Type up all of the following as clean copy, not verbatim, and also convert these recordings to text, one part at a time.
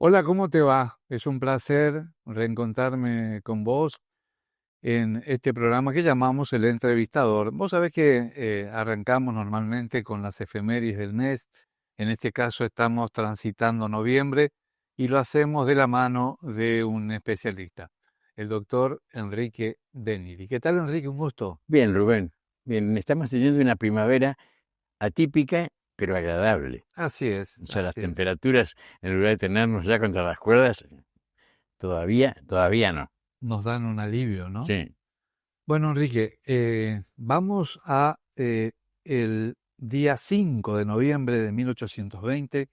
Hola, ¿cómo te va? Es un placer reencontrarme con vos en este programa que llamamos El Entrevistador. Vos sabés que arrancamos normalmente con las efemérides del mes. En este caso estamos transitando noviembre y lo hacemos de la mano de un especialista, el doctor Enrique Deniri. ¿Qué tal, Enrique? Un gusto. Bien, Rubén. Bien, estamos teniendo una primavera atípica, pero agradable. Así es, O sea, las así es. temperaturas, en lugar de tenernos ya contra las cuerdas, todavía no. Nos dan un alivio, ¿no? Sí. Bueno, Enrique, vamos a el día 5 de noviembre de 1820.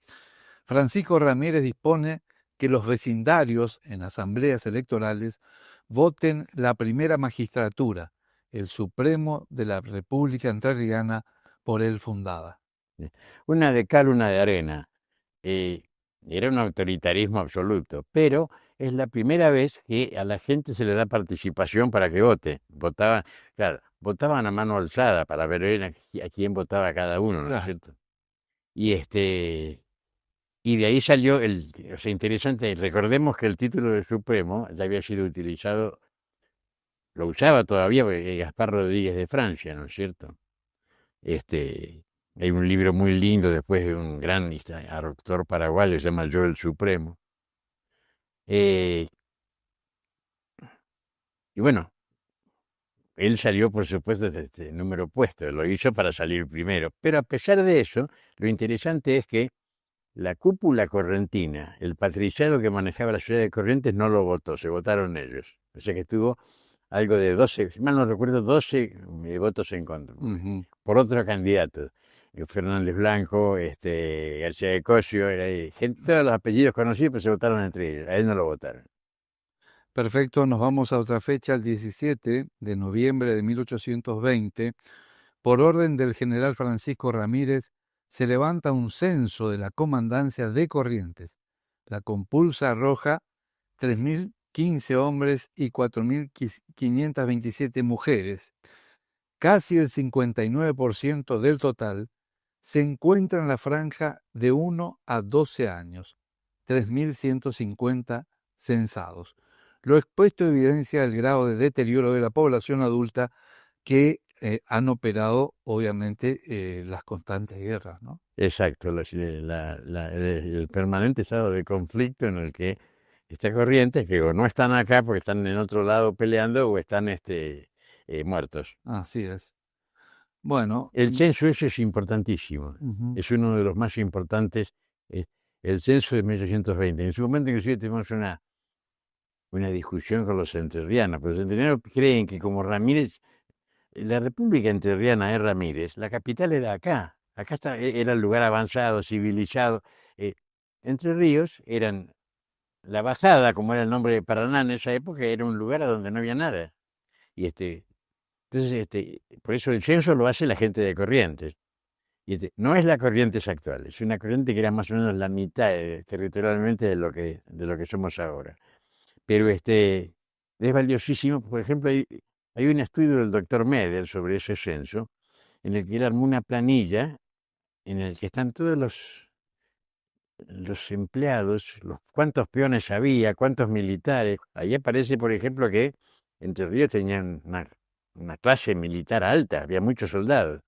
Francisco Ramírez dispone que los vecindarios en asambleas electorales voten la primera magistratura, el Supremo de la República Entrerriana, por él fundada. Sí. Una de cal, una de arena. Eh, Era un autoritarismo absoluto, pero es la primera vez que a la gente se le da participación para que vote. Votaban, claro, votaban a mano alzada para ver a quién votaba cada uno, ¿no es Claro. cierto? Y Y de ahí salió o sea, interesante, recordemos que el título de Supremo ya había sido utilizado, lo usaba todavía Gaspar Rodríguez de Francia, ¿no es cierto? Hay un libro muy lindo después de un gran autor paraguayo, se llama Yo el Supremo. Eh, y bueno, él salió, por supuesto, de este número opuesto, lo hizo para salir primero. Pero a pesar de eso, lo interesante es que la cúpula correntina, el patriciado que manejaba la ciudad de Corrientes no lo votó, se votaron ellos. O sea que tuvo algo de 12, si mal no recuerdo, 12 votos en contra, Ujú. por otro candidato. Fernández Blanco, García de Cosio, todos los apellidos conocidos, pero se votaron entre ellos, a él no lo votaron. Perfecto, nos vamos a otra fecha, el 17 de noviembre de 1820. Por orden del general Francisco Ramírez, se levanta un censo de la comandancia de Corrientes. La compulsa arroja 3.015 hombres y 4.527 mujeres. Casi el 59% del total se encuentra en la franja de 1 a 12 años, 3.150 censados. Lo expuesto evidencia el grado de deterioro de la población adulta que han operado, obviamente, las constantes guerras, ¿no? Exacto, el permanente estado de conflicto en el que está Corrientes, que o no están acá porque están en otro lado peleando o están muertos. Así es. Bueno, El censo ese es importantísimo, ujú, es uno de los más importantes, eh, el censo de 1820. En su momento inclusive tuvimos una discusión con los entrerrianos, pero los entrerrianos creen que como Ramírez, la República Entrerriana es Ramírez, la capital era acá era el lugar avanzado, civilizado. eh, Entre Ríos eran la bajada, como era el nombre de Paraná en esa época, era un lugar a donde no había nada. Y entonces, por eso el censo lo hace la gente de Corrientes. No es la Corrientes actual, es una corriente que era más o menos la mitad territorialmente de lo que somos ahora. Pero es valiosísimo. Por ejemplo, hay un estudio del doctor Meder sobre ese censo, en el que él armó una planilla en el que están todos los empleados, cuántos peones había, cuántos militares. Ahí aparece, por ejemplo, que Entre Ríos tenían una clase militar alta, había muchos soldados.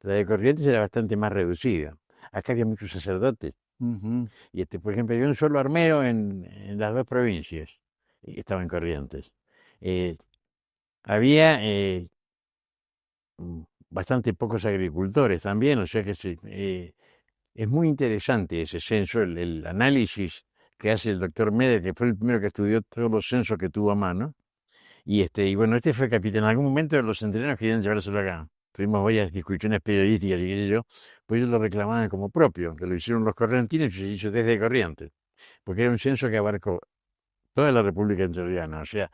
La de Corrientes era bastante más reducida. Acá había muchos sacerdotes. ujú. Y por ejemplo, había un solo armero en las dos provincias, y que estaba en Corrientes. Eh, Había bastante pocos agricultores también, o sea que es muy interesante ese censo, el análisis que hace el doctor Meder, que fue el primero que estudió todos los censos que tuvo a mano. Y bueno, este fue capitán. En algún momento los entrenos querían llevárselo acá. Tuvimos varias discusiones periodísticas y qué sé yo, pues ellos lo reclamaban como propio, que lo hicieron los correntinos y se hizo desde Corrientes, porque era un censo que abarcó toda la República Entrerriana, o sea,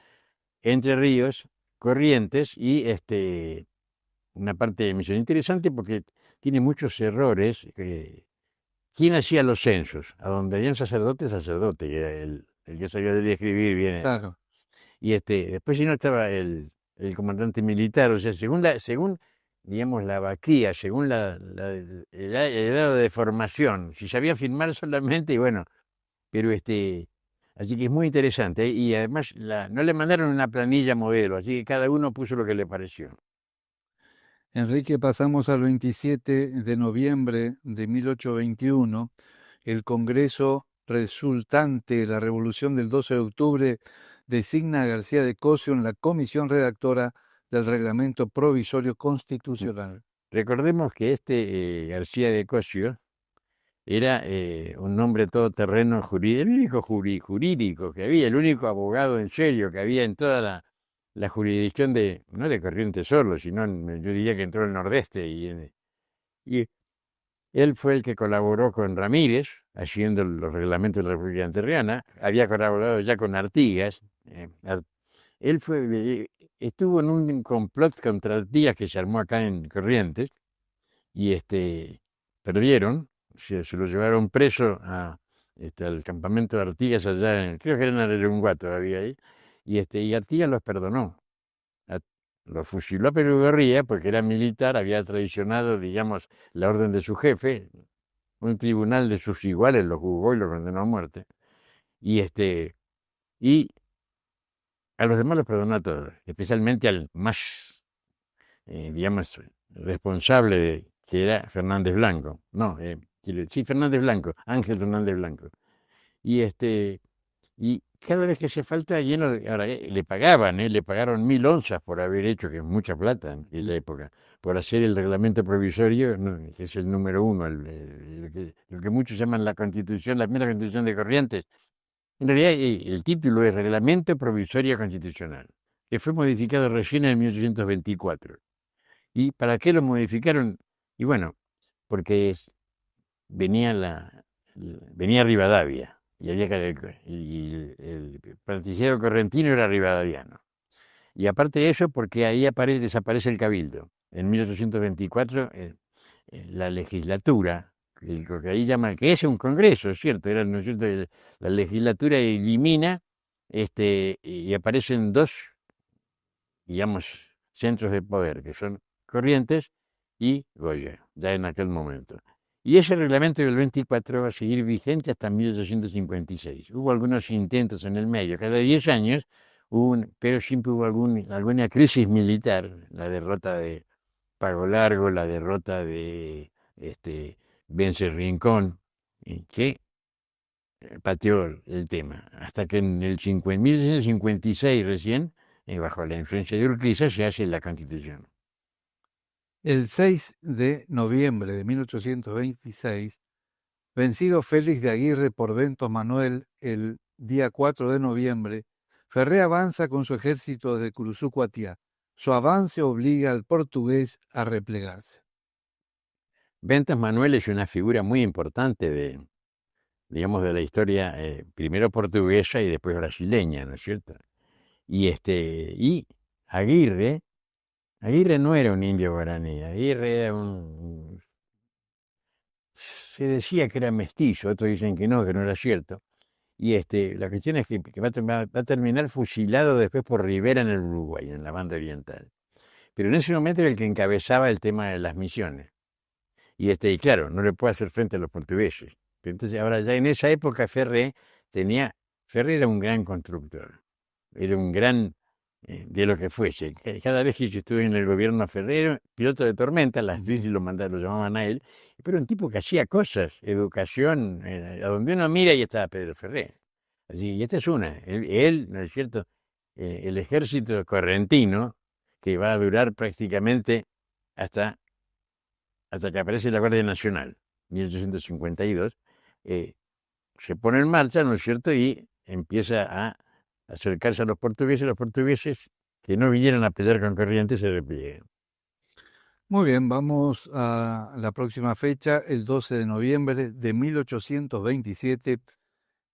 Entre Ríos, Corrientes y una parte de Misión. Interesante porque tiene muchos errores. ¿Quién hacía los censos? A donde había un sacerdote, sacerdote, que era el que sabía leer y escribir bien. Claro. Y después si no estaba el comandante militar, o sea, según digamos, la vaquía, según el grado de formación, si sabía filmar solamente, y bueno, pero así que es muy interesante. Y además no le mandaron una planilla modelo, así que cada uno puso lo que le pareció. Enrique, pasamos al 27 de noviembre de 1821. El Congreso resultante de la Revolución del 12 de octubre designa a García de Cosio en la comisión redactora del Reglamento Provisorio Constitucional. Recordemos que García de Cosio era un hombre todoterreno jurídico, el único jurídico que había, el único abogado en serio que había en toda la jurisdicción no de Corrientes solo, sino yo diría que en todo el Nordeste. Y él fue el que colaboró con Ramírez, haciendo los reglamentos de la República Entrerriana, había colaborado ya con Artigas. Él estuvo en un complot contra Artigas que se armó acá en Corrientes, y perdieron, se lo llevaron preso al campamento de Artigas allá, creo que era en Arerunguá todavía ahí, y Artigas los perdonó. Lo fusiló a Perugorría porque era militar, había traicionado, digamos, la orden de su jefe. Un tribunal de sus iguales lo juzgó y lo condenó a muerte. Y a los demás los perdonó a todos, especialmente al más, digamos, responsable, que era Fernández Blanco. No, sí, Fernández Blanco, Ángel Fernández Blanco. Y cada vez que hacía falta, ahora le pagaban, le pagaron 1000 onzas por haber hecho, que es mucha plata en aquella época, por hacer el reglamento provisorio, que es el número 1, lo que muchos llaman la Constitución, la primera Constitución de Corrientes. En realidad, el título es Reglamento Provisorio Constitucional, que fue modificado recién en 1824. ¿Y para qué lo modificaron? Y bueno, porque venía Rivadavia, y el partidero correntino era rivadaviano. Y aparte de eso, porque ahí desaparece el cabildo. En 1824, la legislatura, lo que ahí llama, que es un congreso, es cierto, ¿no es cierto? La legislatura elimina, y aparecen dos, digamos, centros de poder, que son Corrientes y Goya, ya en aquel momento. Y ese reglamento del 24 va a seguir vigente hasta 1856. Hubo algunos intentos en el medio, cada 10 años, pero siempre hubo alguna crisis militar, la derrota de Pago Largo, la derrota de Vence Rincón, que pateó el tema, hasta que en el 1856 recién, bajo la influencia de Urquiza, se hace la Constitución. El 6 de noviembre de 1826, vencido Félix de Aguirre por Bento Manuel el día 4 de noviembre, Ferré avanza con su ejército desde Curuzú-Cuatiá. Su avance obliga al portugués a replegarse. Ventas Manuel es una figura muy importante digamos, de la historia, primero portuguesa y después brasileña, ¿no es cierto? Y Aguirre no era un indio guaraní, Aguirre era se decía que era mestizo, otros dicen que no era cierto. Y la cuestión es que va a terminar fusilado después por Rivera en el Uruguay, en la banda oriental. Pero en ese momento era el que encabezaba el tema de las misiones. Y claro, no le puede hacer frente a los portugueses. Pero entonces, ahora ya en esa época Ferré era un gran constructor, era un gran, de lo que fuese. Cada vez que yo estuve en el gobierno Ferrero, piloto de tormenta, las crisis lo llamaban a él, pero un tipo que hacía cosas, educación, a donde uno mira y estaba Pedro Ferré. Así, y esta es una, él, ¿no es cierto? El ejército correntino, que va a durar prácticamente hasta que aparece la Guardia Nacional, 1852, se pone en marcha, ¿no es cierto? Y empieza a acercarse a los portugueses que no vinieran a pelear con Corrientes se repliegan. Muy bien, vamos a la próxima fecha, el 12 de noviembre de 1827.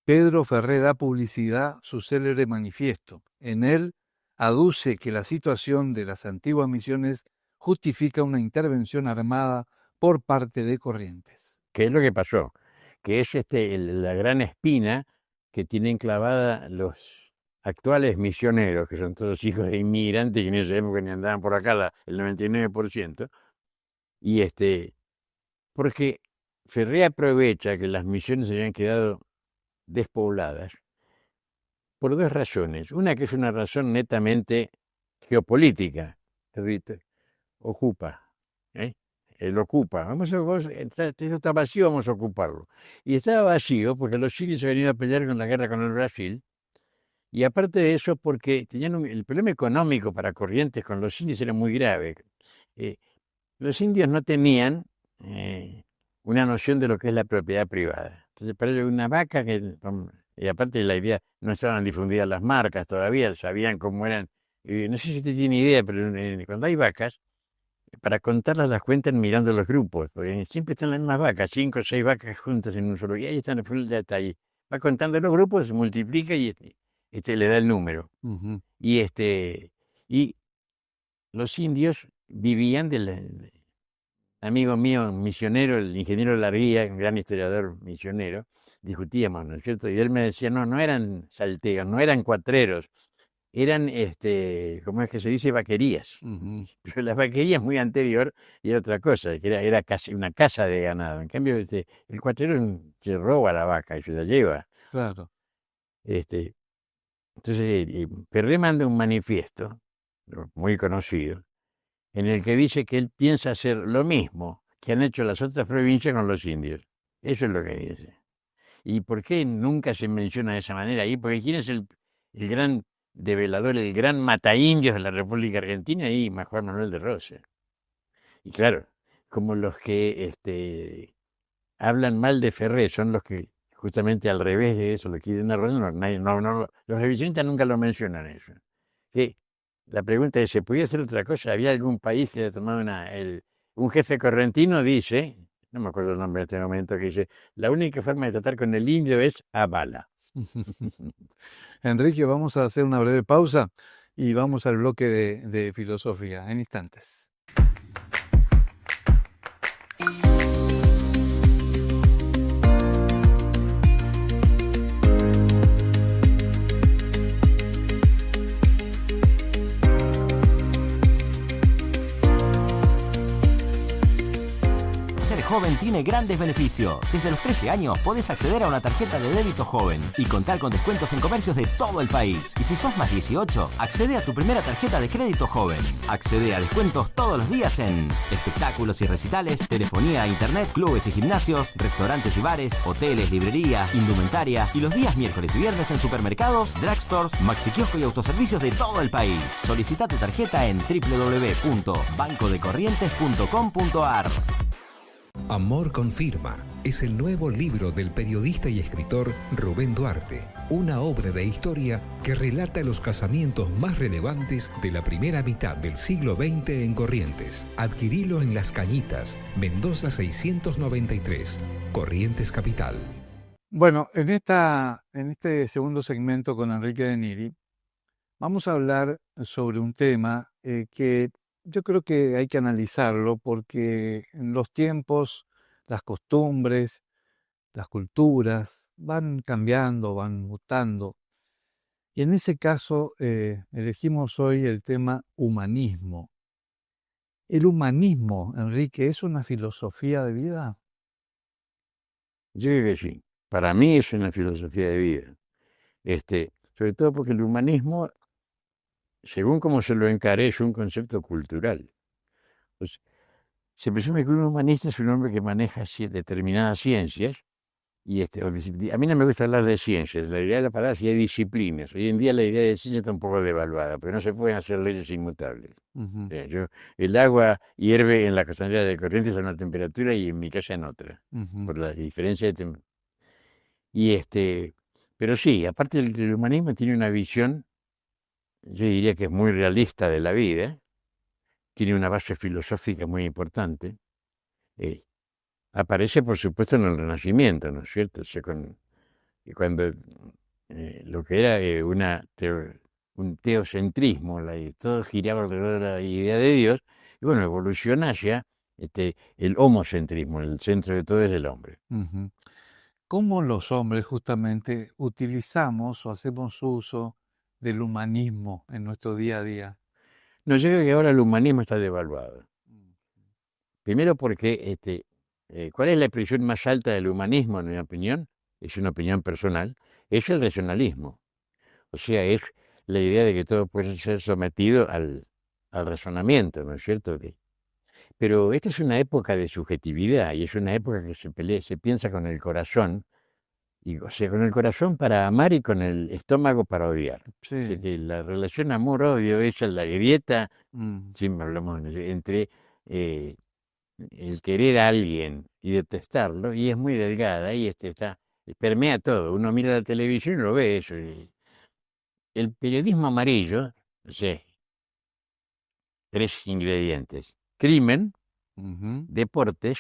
Pedro Ferré da publicidad su célebre manifiesto. En él aduce que la situación de las antiguas misiones justifica una intervención armada por parte de Corrientes. ¿Qué es lo que pasó? Que es la gran espina que tienen clavada los actuales misioneros, que son todos hijos de inmigrantes que en esa época ni andaban por acá, el 99%, y porque Ferré aprovecha que las misiones habían quedado despobladas por dos razones. Una que es una razón netamente geopolítica. Ocupa, ¿eh? Él ocupa. Esto está vacío, vamos a ocuparlo. Y estaba vacío porque los chinos se han venido a pelear con la guerra con el Brasil. Y aparte de eso, porque el problema económico para Corrientes con los indios era muy grave. Eh, los indios no tenían una noción de lo que es la propiedad privada. Entonces, para ellos una vaca, y aparte de la idea, no estaban difundidas las marcas todavía, sabían cómo eran. No sé si usted tiene idea, pero cuando hay vacas, para contarlas las cuentan mirando los grupos, porque siempre están las mismas vacas, 5 o 6 vacas juntas en un solo, y ahí están, ya está ahí. Va contando los grupos, se multiplica y le da el número. Ujú. Y los indios vivían del amigo mío, misionero, el ingeniero Larguía, un gran historiador misionero, discutíamos, ¿no es cierto? Y él me decía, no, no eran salteos, no eran cuatreros, eran, ¿cómo es que se dice? Vaquerías. Ujú. Pero la vaquería es muy anterior y era otra cosa, que era casi una casa de ganado. En cambio, el cuatrero se roba la vaca y se la lleva. Claro. Este, entonces, Perré manda un manifiesto, muy conocido, en el que dice que él piensa hacer lo mismo que han hecho las otras provincias con los indios. Eso es lo que dice. ¿Y por qué nunca se menciona de esa manera ahí? Porque ¿quién es el gran develador, el gran mataindios de la República Argentina? Ahí, Juan Manuel de Rosas. Y claro, como los que hablan mal de Ferré son los que justamente al revés de eso lo quieren arruinar, los revisionistas nunca lo mencionan eso. Que la pregunta es, ¿se podía hacer otra cosa? ¿Había algún país que haya tomado un jefe correntino dice, no me acuerdo el nombre en este momento, que dice, la única forma de tratar con el indio es a bala? Enrique, vamos a hacer una breve pausa y vamos al bloque de filosofía en instantes. Ser joven tiene grandes beneficios. Desde los 13 años podés acceder a una tarjeta de débito joven y contar con descuentos en comercios de todo el país. Y si sos más 18, accede a tu primera tarjeta de crédito joven. Accede a descuentos todos los días en espectáculos y recitales, telefonía e internet, clubes y gimnasios, restaurantes y bares, hoteles, librería, indumentaria y los días miércoles y viernes en supermercados, drugstores, maxiquiosco y autoservicios de todo el país. Solicita tu tarjeta en www.bancodecorrientes.com.ar. Amor con firma es el nuevo libro del periodista y escritor Rubén Duarte, una obra de historia que relata los casamientos más relevantes de la primera mitad del siglo XX en Corrientes. Adquirilo en Las Cañitas, Mendoza 693, Corrientes Capital. Bueno, en este segundo segmento con Enrique de Niri, vamos a hablar sobre un tema que yo creo que hay que analizarlo porque en los tiempos, las costumbres, las culturas van cambiando, van mutando. Y en ese caso elegimos hoy el tema humanismo. ¿El humanismo, Enrique, es una filosofía de vida? Yo creo que sí. Para mí es una filosofía de vida. Sobre todo porque el humanismo, según como se lo encare, es un concepto cultural. Pues, se presume que un humanista es un hombre que maneja determinadas ciencias, y a mí no me gusta hablar de ciencias, la idea de la palabra sí hay disciplinas. Hoy en día la idea de ciencia está un poco devaluada, pero no se pueden hacer leyes inmutables. Ujú, El agua hierve en la costanera de Corrientes a una temperatura y en mi casa en otra, ujú. por la diferencia de temperatura. Pero sí, aparte el humanismo tiene una visión, yo diría que es muy realista de la vida, tiene una base filosófica muy importante. Aparece, por supuesto, en el Renacimiento, ¿no es cierto? O sea, cuando lo que era un teocentrismo, todo giraba alrededor de la idea de Dios, y bueno, evoluciona hacia el homocentrismo, el centro de todo es el hombre. Ujú. ¿Cómo los hombres justamente utilizamos o hacemos uso del humanismo en nuestro día a día? No, yo creo que ahora el humanismo está devaluado. Primero porque, ¿cuál es la expresión más alta del humanismo, en mi opinión? es una opinión personal, es el racionalismo. O sea, es la idea de que todo puede ser sometido al razonamiento, ¿no es cierto? Pero esta es una época de subjetividad y es una época que se piensa con el corazón, y, o sea, con el corazón para amar y con el estómago para odiar. O sea, Sí. que la relación amor-odio es la grieta, Mm, siempre hablamos entre eh, el querer a alguien y detestarlo, y es muy delgada, y permea todo. Uno mira la televisión y lo ve eso. Y el periodismo amarillo, o sea, 3 ingredientes: crimen, ujú, deportes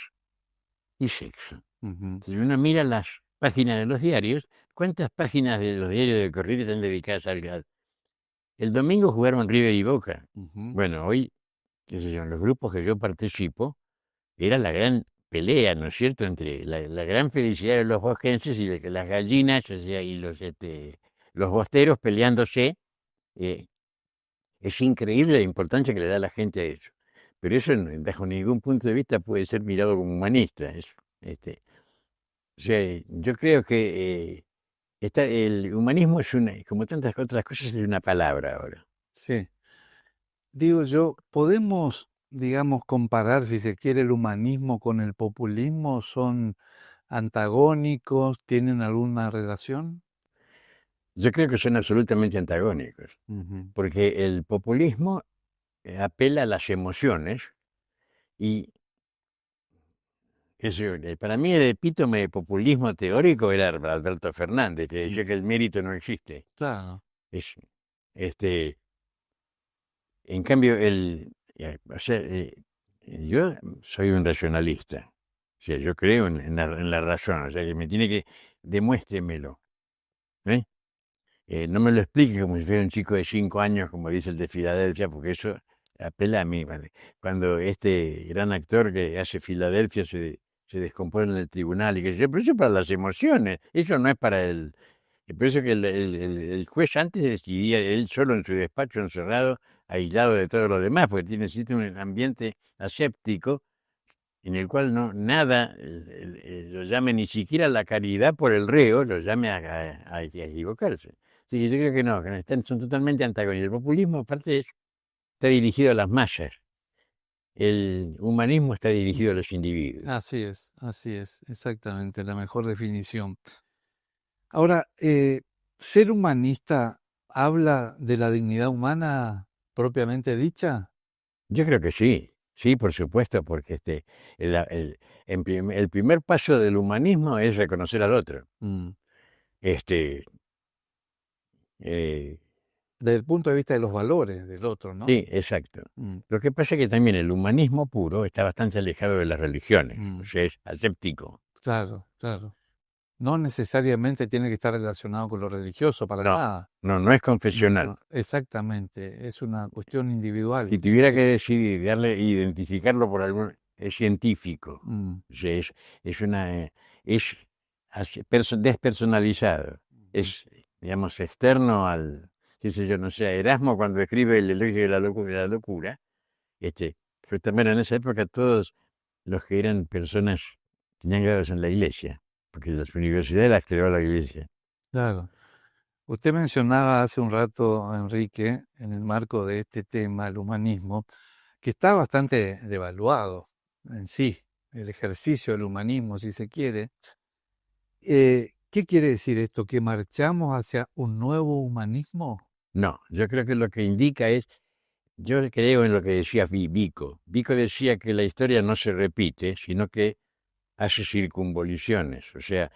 y sexo. ujú, Si uno mira las páginas de los diarios, ¿cuántas páginas de los diarios de corrido están dedicadas al gas? El domingo jugaron River y Boca. ujú. Bueno, hoy, qué sé yo, en los grupos que yo participo, era la gran pelea, ¿no es cierto?, entre la gran felicidad de los bojenses y de que las gallinas, o sea, y los bosteros peleándose. eh, es increíble la importancia que le da la gente a eso. Pero eso, bajo ningún punto de vista, puede ser mirado como humanista. O sea, yo creo que el humanismo es como tantas otras cosas, es una palabra ahora. Sí. Digo yo, ¿podemos, digamos, comparar, si se quiere, el humanismo con el populismo? ¿Son antagónicos? ¿Tienen alguna relación? Yo creo que son absolutamente antagónicos, Ujú, porque el populismo apela a las emociones y para mí el epítome de populismo teórico era Alberto Fernández, que mm, decía que el mérito no existe. claro. Es, este, en cambio, o sea, yo soy un racionalista. O sea, yo creo en la razón. O sea, que me tiene que, demuéstremelo. ¿Eh? No me lo explique como si fuera un chico de 5 años, como dice el de Filadelfia, porque eso apela a mí. ¿Vale? Cuando este gran actor que hace Filadelfia se descompone en el tribunal y que yo, pero eso es para las emociones, eso no es para el. Y por eso que el juez antes decidía él solo en su despacho encerrado, aislado de todo lo demás, porque necesita un ambiente aséptico en el cual no nada lo llame, ni siquiera la caridad por el reo, lo llame a equivocarse. Así que yo creo que no son totalmente antagónicos. El populismo, aparte de eso, está dirigido a las masas. El humanismo está dirigido a los individuos. Así es, exactamente, la mejor definición. Ahora, ¿ser humanista habla de la dignidad humana propiamente dicha? Yo creo que sí, sí, por supuesto, porque el primer paso del humanismo es reconocer al otro. Mm, Este, eh, Desde el punto de vista de los valores del otro, ¿no? sí, exacto. Mm, Lo que pasa es que también el humanismo puro está bastante alejado de las religiones, o mm, sea, es aséptico. claro, claro. No necesariamente tiene que estar relacionado con lo religioso, para No, nada. no es No, confesional. no, exactamente, es una cuestión individual. Si tuviera que decidir, identificarlo por algún, es científico. Mm, O sea, es despersonalizado. ujú, Es, digamos, externo qué sé yo, no sé, a Erasmo cuando escribe el elogio de la locura, fue también en esa época todos los que eran personas tenían grados en la iglesia, porque las universidades las creó la iglesia. claro. Usted mencionaba hace un rato, Enrique, en el marco de este tema, el humanismo, que está bastante devaluado en sí, el ejercicio del humanismo, si se quiere. ¿Qué quiere decir esto? ¿Que marchamos hacia un nuevo humanismo? No, yo creo que lo que indica yo creo en lo que decía Vico. Vico decía que la historia no se repite, sino que hace circunvoluciones, o sea,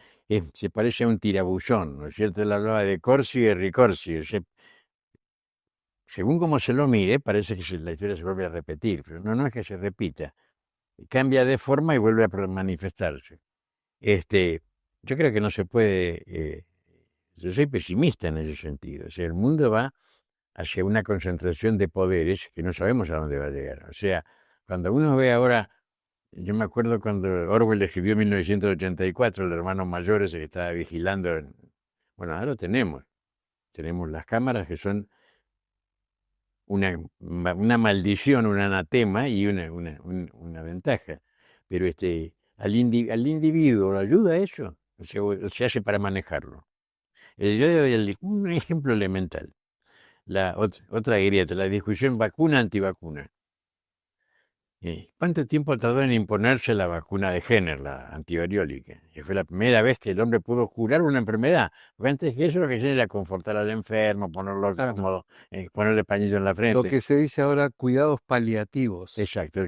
se parece a un tirabuzón, ¿no es cierto? Él hablaba de corsi y ricorsi, o sea, según como se lo mire, parece que la historia se vuelve a repetir, pero no es que se repita, cambia de forma y vuelve a manifestarse. Yo creo que no se puede, yo soy pesimista en ese sentido, o sea, el mundo va hacia una concentración de poderes que no sabemos a dónde va a llegar. O sea, cuando uno ve ahora, yo me acuerdo cuando Orwell escribió 1984, el hermano mayor ese que estaba vigilando. Bueno, ahora lo tenemos las cámaras que son una maldición, un anatema y una ventaja. Pero al individuo, ¿lo ayuda a eso? se hace para manejarlo. Yo doy un ejemplo elemental. Otra grieta, la discusión vacuna-antivacuna. ¿Cuánto tiempo tardó en imponerse la vacuna de Jenner, la antivariólica? Que fue la primera vez que el hombre pudo curar una enfermedad. Porque antes que eso lo que hacía era confortar al enfermo, ponerlo Claro. cómodo, ponerle pañito en la Lo frente. que se dice ahora, cuidados paliativos. Exacto.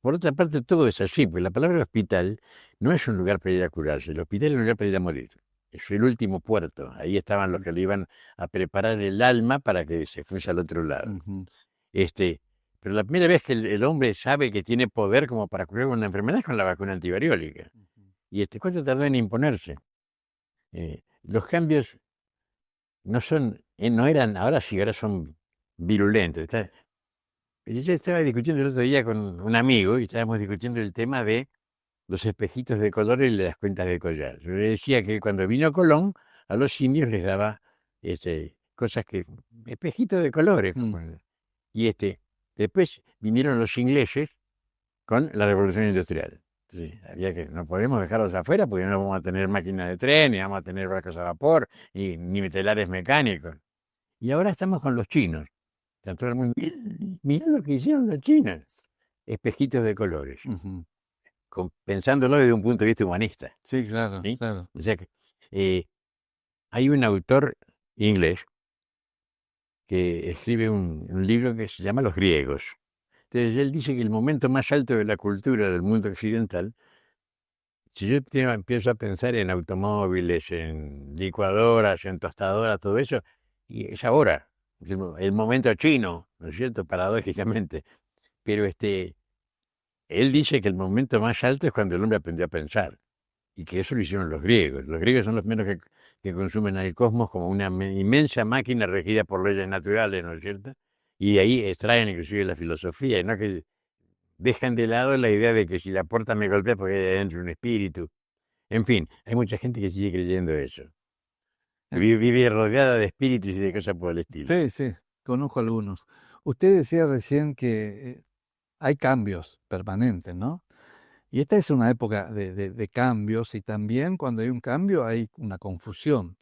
Por otra parte, todo es así, porque la palabra hospital no es un lugar para ir a curarse. El hospital es un lugar para ir a morir. Es el último puerto. Ahí estaban los que le iban a preparar el alma para que se fuese al otro lado. Ujú. Pero la primera vez que el hombre sabe que tiene poder como para curar una enfermedad es con la vacuna antivariólica. Y ¿cuánto tardó en imponerse? Los cambios no eran, ahora sí, ahora son virulentos. Yo estaba discutiendo el otro día con un amigo y estábamos discutiendo el tema de los espejitos de colores y las cuentas de collar. Yo le decía que cuando vino Colón, a los indios les daba cosas espejitos de colores. Mm. Y después vinieron los ingleses con la revolución industrial. Entonces, no podemos dejarlos afuera porque no vamos a tener máquinas de tren, ni vamos a tener barcos a vapor, ni telares mecánicos. Y ahora estamos con los chinos. Está todo el mundo, mirá lo que hicieron los chinos. Espejitos de colores. Ujú. Pensándolo desde un punto de vista humanista. Sí, claro, ¿Sí? claro. O sea que hay un autor inglés que escribe un libro que se llama Los griegos. Entonces él dice que el momento más alto de la cultura del mundo occidental, si yo empiezo a pensar en automóviles, en licuadoras, en tostadoras, todo eso, y es ahora, es el momento chino, ¿no es cierto? Paradójicamente. Pero él dice que el momento más alto es cuando el hombre aprendió a pensar, y que eso lo hicieron los griegos. Los griegos son los primeros que consumen al cosmos como una inmensa máquina regida por leyes naturales, ¿no es cierto? Y de ahí extraen inclusive la filosofía, y no que dejan de lado la idea de que si la puerta me golpea porque hay dentro un espíritu. En fin, hay mucha gente que sigue creyendo eso. Que vive rodeada de espíritus y de cosas por el estilo. Sí, sí, conozco algunos. Usted decía recién que hay cambios permanentes, ¿no? Y esta es una época de cambios, y también cuando hay un cambio hay una confusión.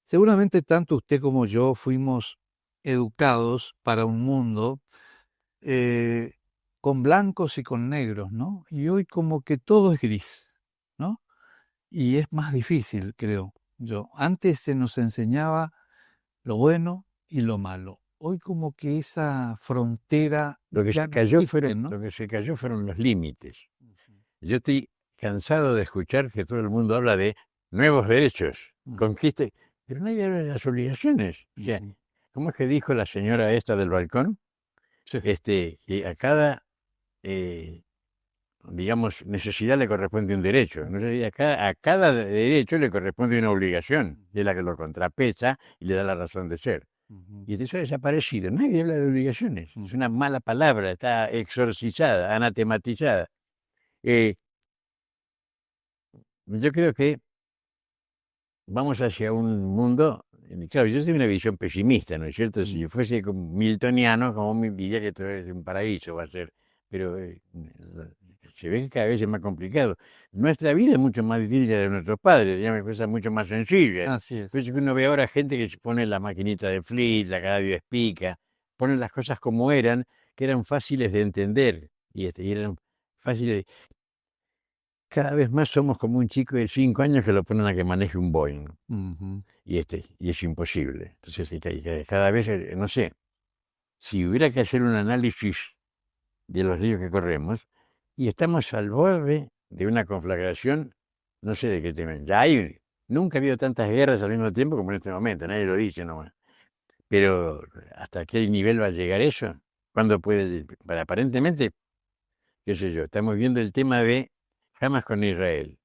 Seguramente tanto usted como yo fuimos educados para un mundo eh, con blancos y con negros, ¿no? Y hoy como que todo es gris, ¿no? Y es más difícil, creo yo. Antes se nos enseñaba lo bueno y lo malo. Hoy como que esa frontera Lo que ya se no cayó existe, ¿no? lo que se cayó fueron los límites. Yo estoy cansado de escuchar que todo el mundo habla de nuevos derechos, conquista, pero nadie habla de las obligaciones. O sea, Ujú. ¿cómo es que dijo la señora esta del balcón? Sí. Que a cada, digamos, necesidad le corresponde un derecho. ¿No? A cada derecho le corresponde una obligación, y es la que lo contrapesa y le da la razón de ser. Ujú. Y eso ha desaparecido. Nadie habla de obligaciones. Es una mala palabra, está exorcizada, anatematizada. Yo creo que vamos hacia un mundo, claro, yo tengo una visión pesimista, ¿no es cierto? Si yo fuese miltoniano, como me diría que todo es un paraíso, va a ser, pero se ve que cada vez es más complicado. Nuestra vida es mucho más difícil que la de nuestros padres, digamos, cosas mucho más sencillas. Así es. Por eso que uno ve ahora gente que se pone la maquinita de Fleet, la radio Espica, ponen las cosas como eran, que eran fáciles de entender, y eran fáciles. Cada vez más somos como un chico de 5 años que lo ponen a que maneje un Boeing. Ujú. Y es imposible. Entonces, cada vez, no sé, si hubiera que hacer un análisis de los ríos que corremos, y estamos al borde de una conflagración, no sé de qué tema. Nunca ha habido tantas guerras al mismo tiempo como en este momento, nadie lo dice nomás. Pero, ¿hasta qué nivel va a llegar eso? ¿Cuándo puede? Aparentemente, qué sé yo, estamos viendo el tema de Hamas con Israel.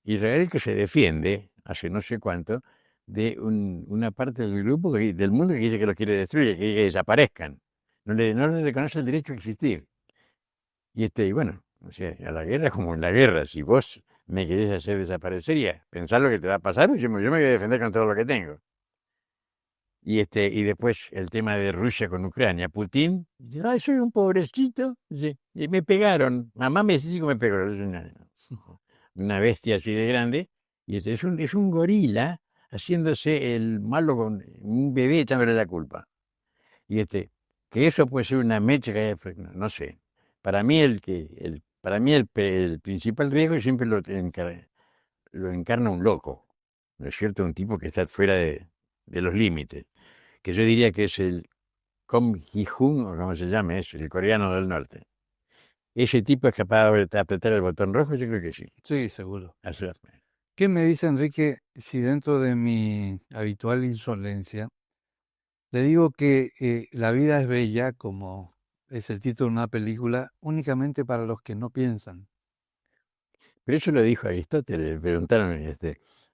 Israel que se defiende, hace no sé cuánto, de una parte del grupo del mundo que dice que los quiere destruir, que desaparezcan. No le reconoce el derecho a existir. Y bueno, o sea, a la guerra como en la guerra. Si vos me querés hacer desaparecer, pensar lo que te va a pasar, yo me voy a defender con todo lo que tengo. Y después el tema de Rusia con Ucrania. Putin dice, ay, soy un pobrecito. Dice, y me pegaron. Mamá me dice que me pegó. una bestia así de grande, y es un gorila haciéndose el malo con un bebé echándole la culpa. Y que eso puede ser una mecha que no sé. Para mí el principal riesgo siempre lo encarna un loco, ¿no es cierto? Un tipo que está fuera de los límites, que yo diría que es el Kim Ji-hoon, o como se llame, es el coreano del norte. ¿Ese tipo es capaz de apretar el botón rojo? Yo creo que sí. Sí, seguro. Hacerme. ¿Qué me dice Enrique si dentro de mi habitual insolencia le digo que la vida es bella, como es el título de una película, únicamente para los que no piensan? Pero eso lo dijo Aristóteles. Le preguntaron,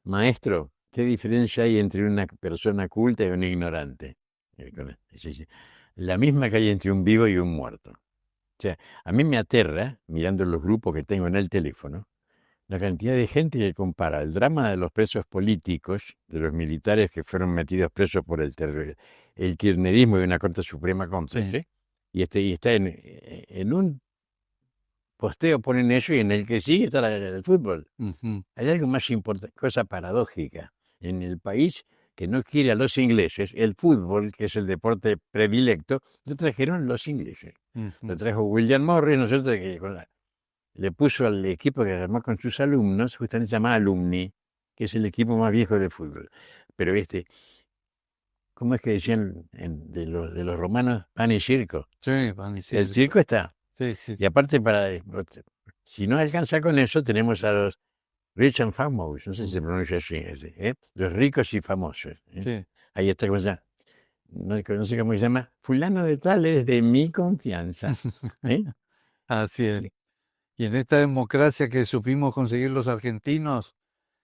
maestro, ¿qué diferencia hay entre una persona culta y un ignorante? Dice, la misma que hay entre un vivo y un muerto. O sea, a mí me aterra, mirando los grupos que tengo en el teléfono, la cantidad de gente que compara el drama de los presos políticos, de los militares que fueron metidos presos por el kirchnerismo y una Corte Suprema cómplice, y está en un posteo ponen eso y en el que sigue está el fútbol. Ujú. Hay algo más importante, cosa paradójica. En el país que no quiere a los ingleses, el fútbol, que es el deporte predilecto, lo trajeron los ingleses. Ujú. Lo trajo William Morris, ¿no es cierto? Que le puso al equipo que armó con sus alumnos, justamente se llama Alumni, que es el equipo más viejo de fútbol. Pero ¿cómo es que decían de los romanos? Pan y circo. Sí, pan y circo. El circo está. Sí. Y aparte, si no alcanza con eso, tenemos a los rich and famous, no sé si se pronuncia así, los ricos y famosos. Sí. Ahí está cosa, no sé cómo se llama, fulano de tal es de mi confianza. Así es. Y en esta democracia que supimos conseguir los argentinos,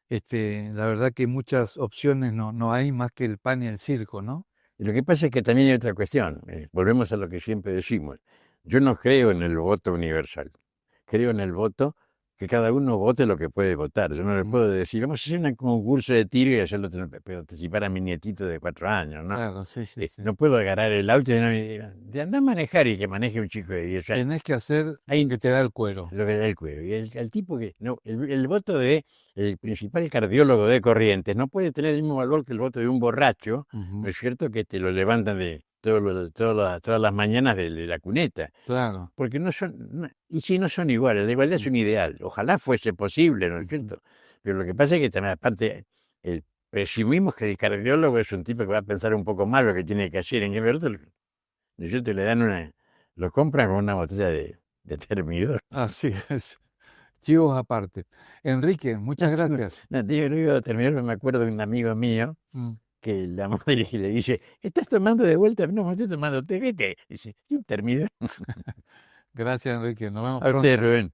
la verdad que muchas opciones no hay más que el pan y el circo, ¿no? Y lo que pasa es que también hay otra cuestión, volvemos a lo que siempre decimos, yo no creo en el voto universal, creo en el voto que cada uno vote lo que puede votar. Yo no le puedo decir, vamos a hacer un concurso de tiro y hacerlo participar a mi nietito de 4 años, ¿no? Claro, sí. No puedo agarrar el auto de andar a manejar y que maneje un chico de 10 años. Tenés que hacer lo que te da el cuero. Lo que da el cuero. Y el tipo que... No, el voto del principal cardiólogo de Corrientes no puede tener el mismo valor que el voto de un borracho, ¿no es cierto? Que te lo levantan de todas las mañanas de la cuneta. Claro. Porque no son... y si no son iguales, la igualdad es un ideal. Ojalá fuese posible, ¿no es cierto? Pero lo que pasa es que también, aparte, presumimos que el cardiólogo es un tipo que va a pensar un poco más lo que tiene que hacer. En cambio, ¿no es cierto? Le dan lo compran con una botella de termidor. Así es. Chivos aparte. Enrique, muchas gracias. No, te digo de termidor, me acuerdo de un amigo mío que la madre le dice, ¿estás tomando de vuelta? No, me estoy tomando té, vete. Dice, ¿sí, un termidor? Gracias, Enrique. Nos vemos A usted, pronto. Rubén.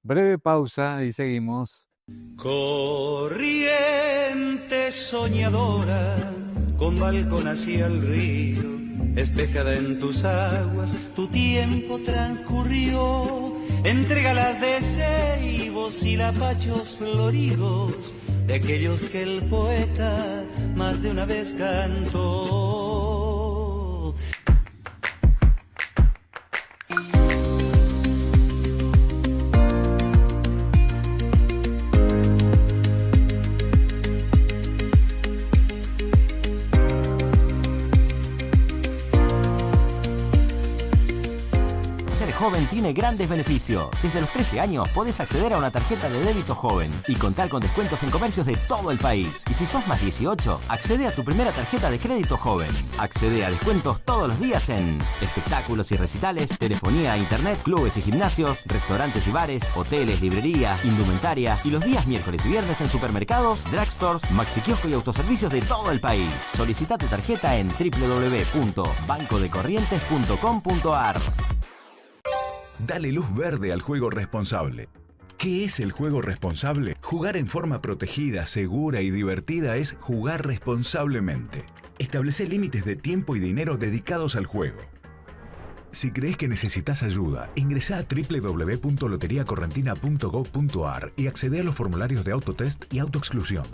Breve pausa y seguimos. Corriente soñadora, con balcón hacia el río, espejada en tus aguas, tu tiempo transcurrió entre galas de ceibos y lapachos floridos, de aquellos que el poeta más de una vez cantó. Ser joven tiene grandes beneficios. Desde los 13 años podés acceder a una tarjeta de débito joven y contar con descuentos en comercios de todo el país. Y si sos más 18, accede a tu primera tarjeta de crédito joven. Accede a descuentos todos los días en espectáculos y recitales, telefonía, internet, clubes y gimnasios, restaurantes y bares, hoteles, librería, indumentaria y los días miércoles y viernes en supermercados, drugstores, maxiquiosco y autoservicios de todo el país. Solicita tu tarjeta en www.bancodecorrientes.com.ar. Dale luz verde al juego responsable. ¿Qué es el juego responsable? Jugar en forma protegida, segura y divertida es jugar responsablemente. Establece límites de tiempo y dinero dedicados al juego. Si crees que necesitas ayuda, ingresá a www.loteriacorrentina.gov.ar y accede a los formularios de autotest y autoexclusión.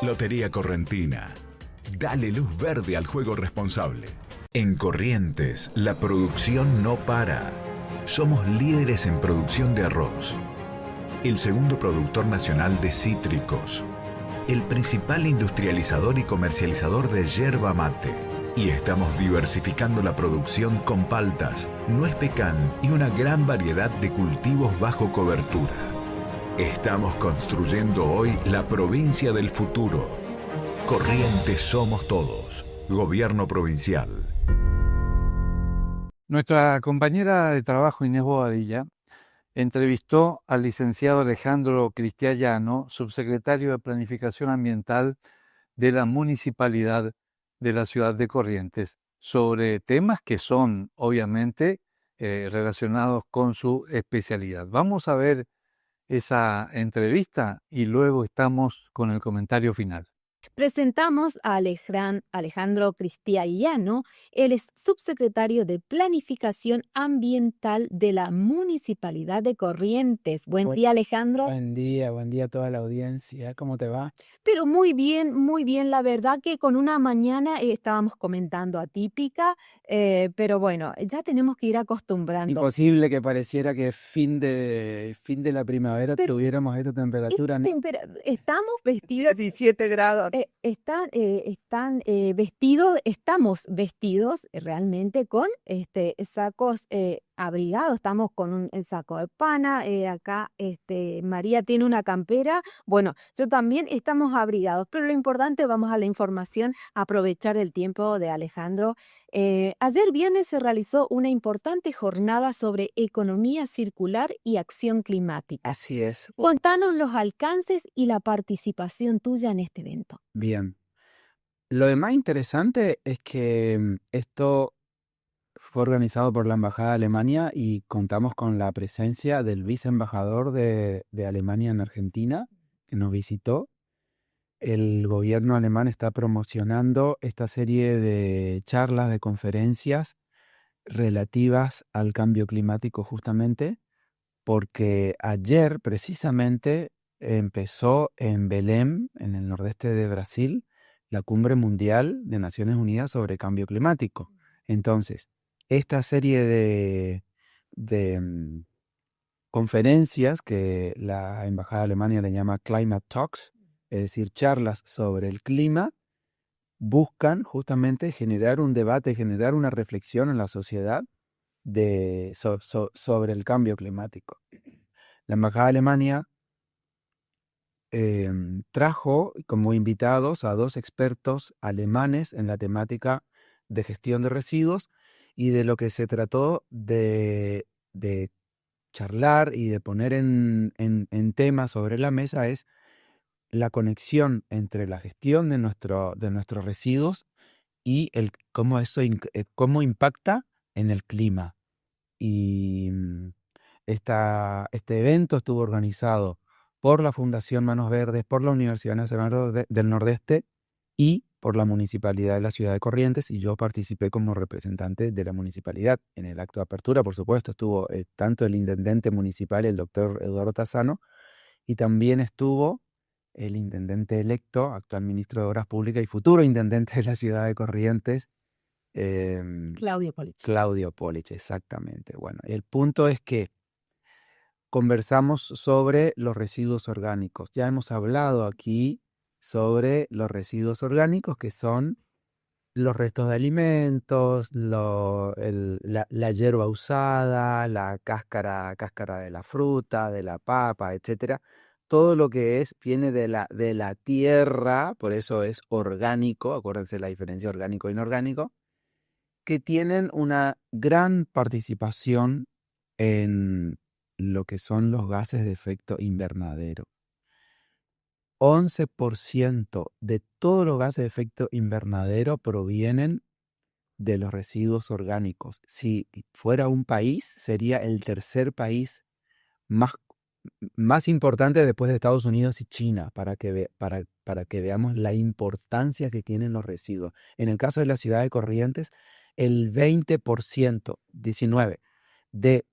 Lotería Correntina. Dale luz verde al juego responsable. En Corrientes, la producción no para. Somos líderes en producción de arroz. el segundo productor nacional de cítricos, el principal industrializador y comercializador de yerba mate. Y estamos diversificando la producción con paltas, nuez pecan y una gran variedad de cultivos bajo cobertura. Estamos construyendo hoy la provincia del futuro. Corrientes somos todos. Gobierno provincial. Nuestra compañera de trabajo Inés Bobadilla entrevistó al licenciado Alejandro Cristiayano, subsecretario de Planificación Ambiental de la Municipalidad de la ciudad de Corrientes, sobre temas que son obviamente relacionados con su especialidad. Vamos a ver esa entrevista y luego estamos con el comentario final. Presentamos a Alejandro Cristiayano, él es subsecretario de Planificación Ambiental de la Municipalidad de Corrientes. Buen día, Alejandro. Buen día a toda la audiencia. ¿Cómo te va? Pero muy bien, muy bien. La verdad que con una mañana estábamos comentando atípica, pero bueno, ya tenemos que ir acostumbrando. Imposible que pareciera que fin de la primavera Pero tuviéramos esta temperatura, ¿no? Estamos vestidos. 17 grados. Estamos vestidos realmente con sacos abrigados, estamos con un saco de pana, acá María tiene una campera, bueno, yo también estamos abrigados, pero lo importante, vamos a la información, aprovechar el tiempo de Alejandro. Ayer viernes se realizó una importante jornada sobre economía circular y acción climática. Así es. Contanos los alcances y la participación tuya en este evento. Bien. Lo de más interesante es que esto fue organizado por la Embajada de Alemania y contamos con la presencia del viceembajador de Alemania en Argentina, que nos visitó. El gobierno alemán está promocionando esta serie de charlas, de conferencias relativas al cambio climático justamente porque ayer precisamente empezó en Belém, en el nordeste de Brasil, la Cumbre Mundial de Naciones Unidas sobre Cambio Climático. Entonces, esta serie de conferencias que la Embajada de Alemania le llama Climate Talks, es decir, charlas sobre el clima, buscan justamente generar un debate, generar una reflexión en la sociedad sobre el cambio climático. La Embajada de Alemania trajo como invitados a 2 expertos alemanes en la temática de gestión de residuos y de lo que se trató de charlar y de poner en tema sobre la mesa es la conexión entre la gestión de nuestros residuos y cómo cómo impacta en el clima. Y este evento estuvo organizado por la Fundación Manos Verdes, por la Universidad Nacional del Nordeste y por la Municipalidad de la Ciudad de Corrientes, y yo participé como representante de la municipalidad. En el acto de apertura, por supuesto, estuvo tanto el intendente municipal, el doctor Eduardo Tassano, y también estuvo el intendente electo, actual ministro de Obras Públicas y futuro intendente de la Ciudad de Corrientes, Claudio Polich. Claudio Polich, exactamente. Bueno, el punto es que conversamos sobre los residuos orgánicos. Ya hemos hablado aquí sobre los residuos orgánicos, que son los restos de alimentos, la hierba usada, la cáscara de la fruta, de la papa, etcétera. Todo lo que viene de la tierra, por eso es orgánico, acuérdense la diferencia orgánico e inorgánico, que tienen una gran participación en lo que son los gases de efecto invernadero. 11% de todos los gases de efecto invernadero provienen de los residuos orgánicos. Si fuera un país, sería el tercer país más importante después de Estados Unidos y China, para que veamos la importancia que tienen los residuos. En el caso de la ciudad de Corrientes, el 19% de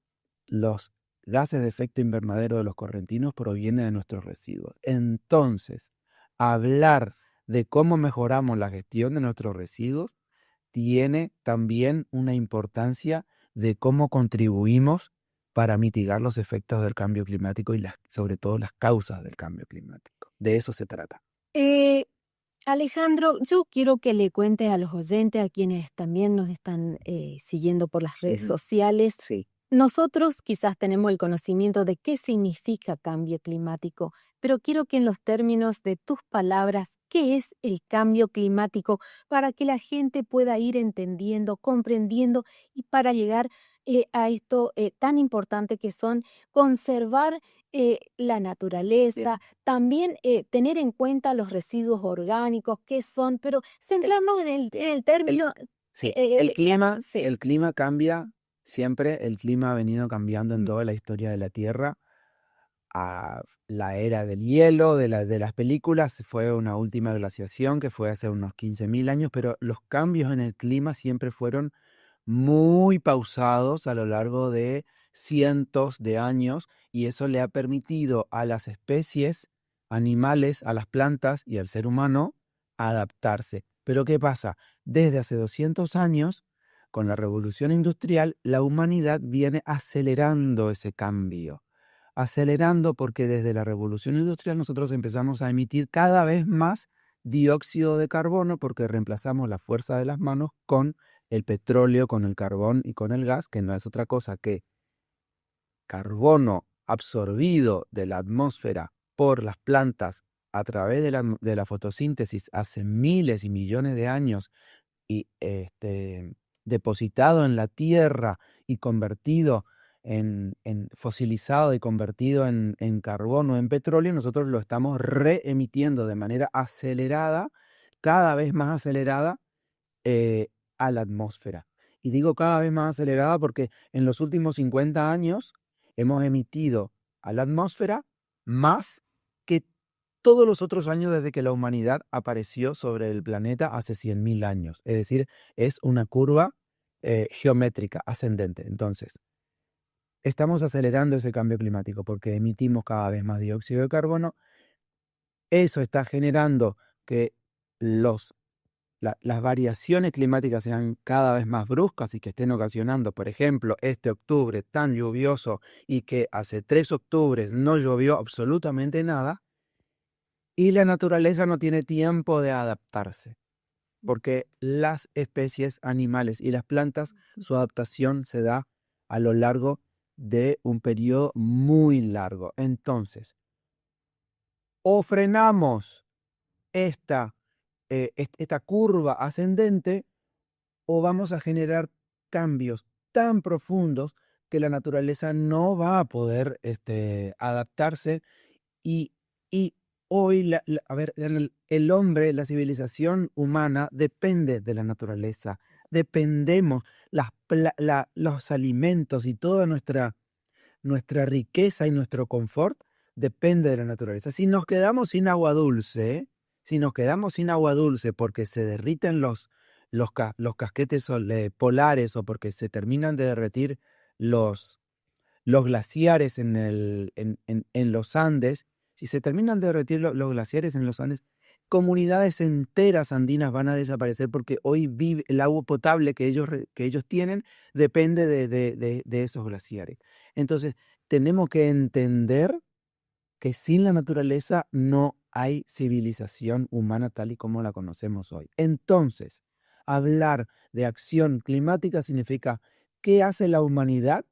los gases de efecto invernadero de los correntinos proviene de nuestros residuos. Entonces, hablar de cómo mejoramos la gestión de nuestros residuos tiene también una importancia de cómo contribuimos para mitigar los efectos del cambio climático y sobre todo las causas del cambio climático. De eso se trata. Alejandro, yo quiero que le cuente a los oyentes, a quienes también nos están siguiendo por las redes sociales. Sí. Nosotros quizás tenemos el conocimiento de qué significa cambio climático, pero quiero que en los términos de tus palabras, ¿qué es el cambio climático? Para que la gente pueda ir entendiendo, comprendiendo y para llegar a esto tan importante que son conservar la naturaleza, también tener en cuenta los residuos orgánicos, qué son, pero centrarnos en el término. El clima, sí. el clima cambia siempre, el clima ha venido cambiando en toda la historia de la Tierra. A la era del hielo, de las películas, fue una última glaciación que fue hace unos 15.000 años, pero los cambios en el clima siempre fueron muy pausados a lo largo de cientos de años y eso le ha permitido a las especies animales, a las plantas y al ser humano adaptarse. Pero ¿qué pasa? Desde hace 200 años, con la revolución industrial, la humanidad viene acelerando ese cambio. Acelerando porque desde la revolución industrial nosotros empezamos a emitir cada vez más dióxido de carbono porque reemplazamos la fuerza de las manos con el petróleo, con el carbón y con el gas, que no es otra cosa que carbono absorbido de la atmósfera por las plantas a través de la fotosíntesis hace miles y millones de años y depositado en la tierra y convertido en fosilizado y convertido en carbono, en petróleo, nosotros lo estamos reemitiendo de manera acelerada, cada vez más acelerada, a la atmósfera. Y digo cada vez más acelerada porque en los últimos 50 años hemos emitido a la atmósfera más que todos los otros años desde que la humanidad apareció sobre el planeta hace 100.000 años. Es decir, es una curva geométrica ascendente. Entonces, estamos acelerando ese cambio climático porque emitimos cada vez más dióxido de carbono. Eso está generando que las variaciones climáticas sean cada vez más bruscas y que estén ocasionando, por ejemplo, este octubre tan lluvioso y que hace 3 octubres no llovió absolutamente nada, y la naturaleza no tiene tiempo de adaptarse, porque las especies animales y las plantas, su adaptación se da a lo largo de un periodo muy largo. Entonces, o frenamos esta curva ascendente o vamos a generar cambios tan profundos que la naturaleza no va a poder adaptarse y hoy, el hombre, la civilización humana depende de la naturaleza, dependemos, los alimentos y toda nuestra riqueza y nuestro confort depende de la naturaleza. Si nos quedamos sin agua dulce, porque se derriten los casquetes polares o porque se terminan de derretir los glaciares en los Andes, si se terminan de derretir los glaciares en los Andes, comunidades enteras andinas van a desaparecer porque hoy el agua potable que ellos tienen depende de esos glaciares. Entonces, tenemos que entender que sin la naturaleza no hay civilización humana tal y como la conocemos hoy. Entonces, hablar de acción climática significa qué hace la humanidad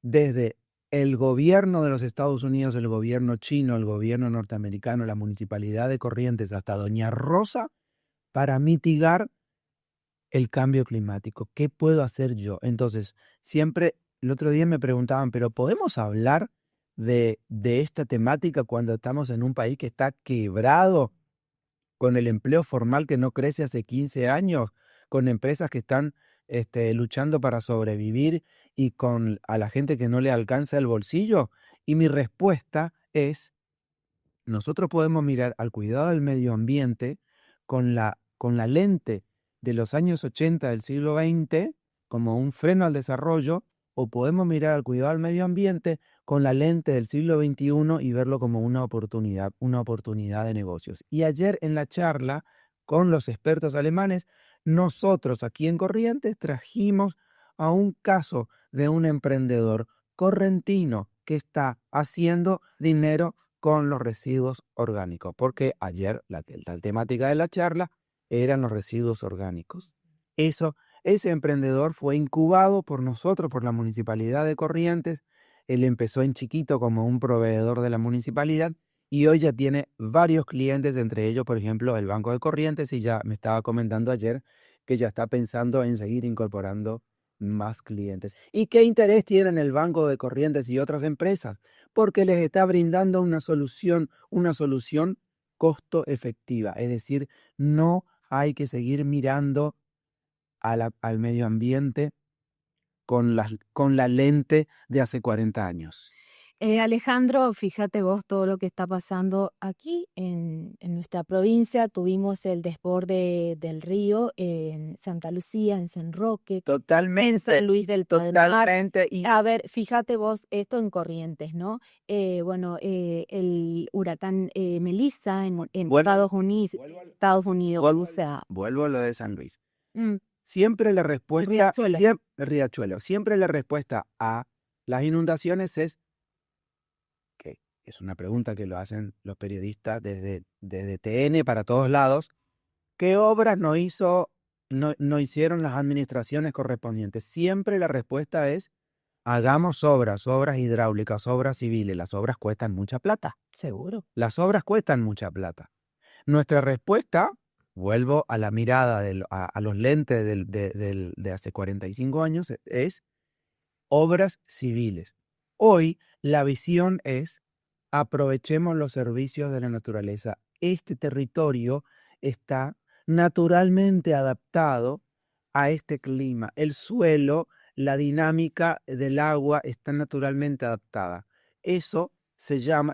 desde el gobierno de los Estados Unidos, el gobierno chino, el gobierno norteamericano, la municipalidad de Corrientes, hasta Doña Rosa, para mitigar el cambio climático. ¿Qué puedo hacer yo? Entonces, siempre, el otro día me preguntaban, ¿pero podemos hablar de esta temática cuando estamos en un país que está quebrado, con el empleo formal que no crece hace 15 años, con empresas que están luchando para sobrevivir y con a la gente que no le alcanza el bolsillo? Y mi respuesta es, nosotros podemos mirar al cuidado del medio ambiente con la lente de los años 80 del siglo XX como un freno al desarrollo, o podemos mirar al cuidado del medio ambiente con la lente del siglo XXI y verlo como una oportunidad de negocios. Y ayer en la charla con los expertos alemanes, nosotros aquí en Corrientes trajimos a un caso de un emprendedor correntino que está haciendo dinero con los residuos orgánicos, porque ayer la temática de la charla eran los residuos orgánicos. Ese emprendedor fue incubado por nosotros, por la Municipalidad de Corrientes. Él empezó en chiquito como un proveedor de la municipalidad y hoy ya tiene varios clientes, entre ellos, por ejemplo, el Banco de Corrientes, y ya me estaba comentando ayer que ya está pensando en seguir incorporando más clientes. ¿Y qué interés tienen el Banco de Corrientes y otras empresas? Porque les está brindando una solución costo efectiva. Es decir, no hay que seguir mirando al medio ambiente con la lente de hace 40 años. Alejandro, fíjate vos todo lo que está pasando aquí en nuestra provincia. Tuvimos el desborde del río en Santa Lucía, en San Roque, en Totalmente, San Luis del Palmar. totalmente. Y A ver, fíjate vos, esto en Corrientes, ¿no? El huracán Melissa en vuelvo, Estados Unidos, vuelvo, o sea, vuelvo a lo de San Luis. mm, Siempre la respuesta, Riachuelo. Riachuelo, siempre la respuesta a las inundaciones que es una pregunta que lo hacen los periodistas desde TN para todos lados, ¿qué obras no hicieron las administraciones correspondientes? Siempre la respuesta es, hagamos obras hidráulicas, obras civiles. Las obras cuestan mucha plata. Seguro. Las obras cuestan mucha plata. Nuestra respuesta, vuelvo a la mirada, a los lentes de hace 45 años, es obras civiles. Hoy la visión es, aprovechemos los servicios de la naturaleza. Este territorio está naturalmente adaptado a este clima. El suelo, la dinámica del agua está naturalmente adaptada. Eso